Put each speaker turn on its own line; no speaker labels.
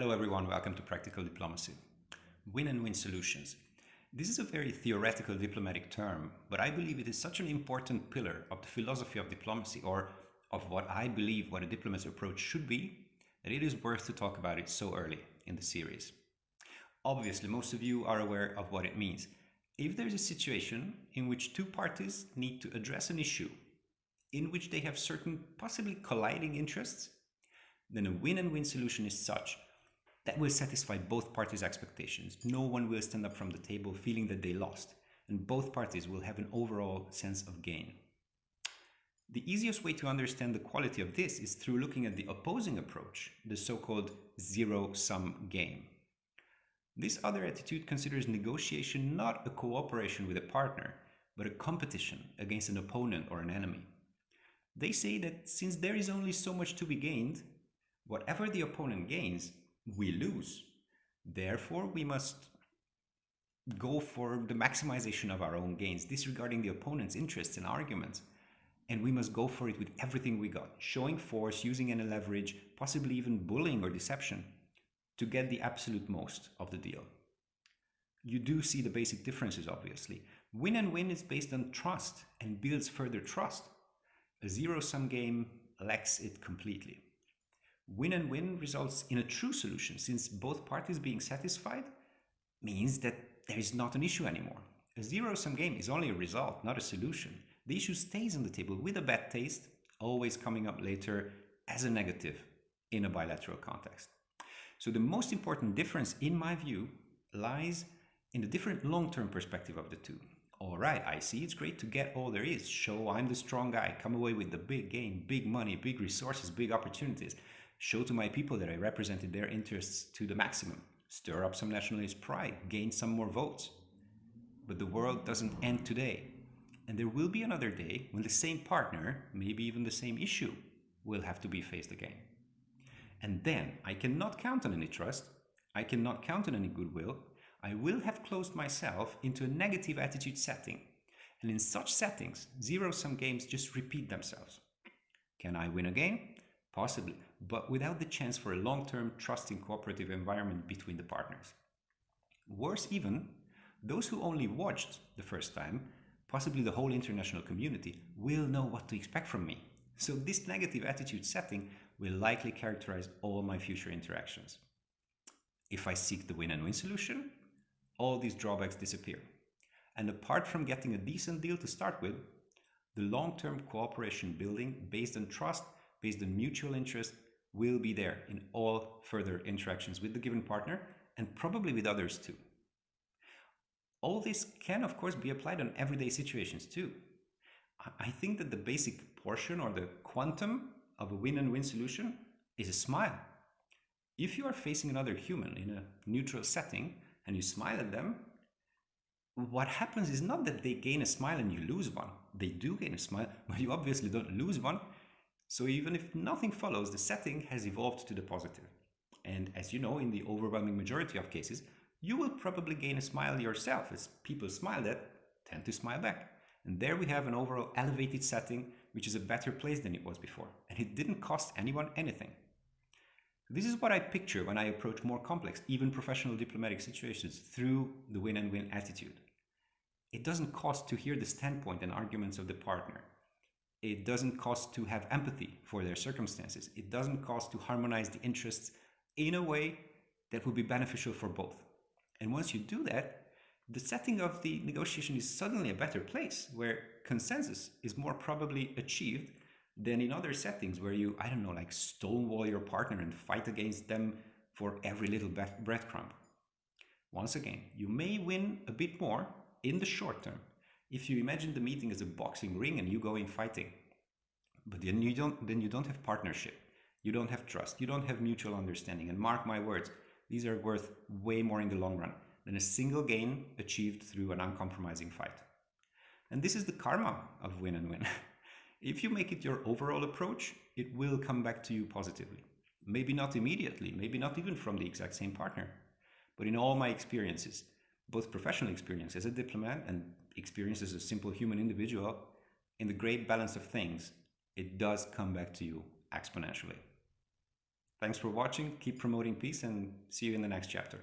Hello everyone, welcome to Practical Diplomacy. Win and win solutions. This is a very theoretical diplomatic term, but I believe it is such an important pillar of the philosophy of diplomacy, or of what I believe what a diplomat's approach should be, that it is worth to talk about it so early in the series. Obviously, most of you are aware of what it means. If there's a situation in which two parties need to address an issue in which they have certain possibly colliding interests, then a win and win solution is such that will satisfy both parties' expectations. No one will stand up from the table feeling that they lost, and both parties will have an overall sense of gain. The easiest way to understand the quality of this is through looking at the opposing approach, the so-called zero-sum game. This other attitude considers negotiation not a cooperation with a partner, but a competition against an opponent or an enemy. They say that since there is only so much to be gained, whatever the opponent gains, we lose. Therefore, we must go for the maximization of our own gains, disregarding the opponent's interests and arguments. And we must go for it with everything we got, showing force, using any leverage, possibly even bullying or deception, to get the absolute most of the deal. You do see the basic differences, obviously. Win and win is based on trust and builds further trust. A zero-sum game lacks it completely. Win and win results in a true solution, since both parties being satisfied means that there is not an issue anymore. A zero-sum game is only a result, not a solution. The issue stays on the table with a bad taste, always coming up later as a negative in a bilateral context. So the most important difference, in my view, lies in the different long-term perspective of the two. All right, I see, it's great to get all there is, show I'm the strong guy, come away with the big game, big money, big resources, big opportunities. Show to my people that I represented their interests to the maximum, stir up some nationalist pride, gain some more votes. But the world doesn't end today. And there will be another day when the same partner, maybe even the same issue, will have to be faced again. And then I cannot count on any trust, I cannot count on any goodwill, I will have closed myself into a negative attitude setting. And in such settings, zero-sum games just repeat themselves. Can I win again? Possibly, but without the chance for a long-term, trusting, cooperative environment between the partners. Worse even, those who only watched the first time, possibly the whole international community, will know what to expect from me. So this negative attitude setting will likely characterize all my future interactions. If I seek the win and win solution, all these drawbacks disappear. And apart from getting a decent deal to start with, the long-term cooperation building based on trust, based on mutual interest, will be there in all further interactions with the given partner, and probably with others too. All this can, of course, be applied on everyday situations too. I think that the basic portion or the quantum of a win and win solution is a smile. If you are facing another human in a neutral setting and you smile at them, what happens is not that they gain a smile and you lose one. They do gain a smile, but you obviously don't lose one. So even if nothing follows, the setting has evolved to the positive. And as you know, in the overwhelming majority of cases, you will probably gain a smile yourself, as people smile at tend to smile back. And there we have an overall elevated setting, which is a better place than it was before. And it didn't cost anyone anything. This is what I picture when I approach more complex, even professional diplomatic situations through the win and win attitude. It doesn't cost to hear the standpoint and arguments of the partner. It doesn't cost to have empathy for their circumstances. It doesn't cost to harmonize the interests in a way that would be beneficial for both. And once you do that, the setting of the negotiation is suddenly a better place where consensus is more probably achieved than in other settings where you, like stonewall your partner and fight against them for every little breadcrumb. Once again, you may win a bit more in the short term if you imagine the meeting as a boxing ring and you go in fighting. But then you don't have partnership, you don't have trust, you don't have mutual understanding. And mark my words, these are worth way more in the long run than a single gain achieved through an uncompromising fight. And this is the karma of win and win. If you make it your overall approach, it will come back to you positively. Maybe not immediately, maybe not even from the exact same partner. But in all my experiences, both professional experience as a diplomat and experience as a simple human individual, in the great balance of things, it does come back to you exponentially. Thanks for watching. Keep promoting peace and see you in the next chapter.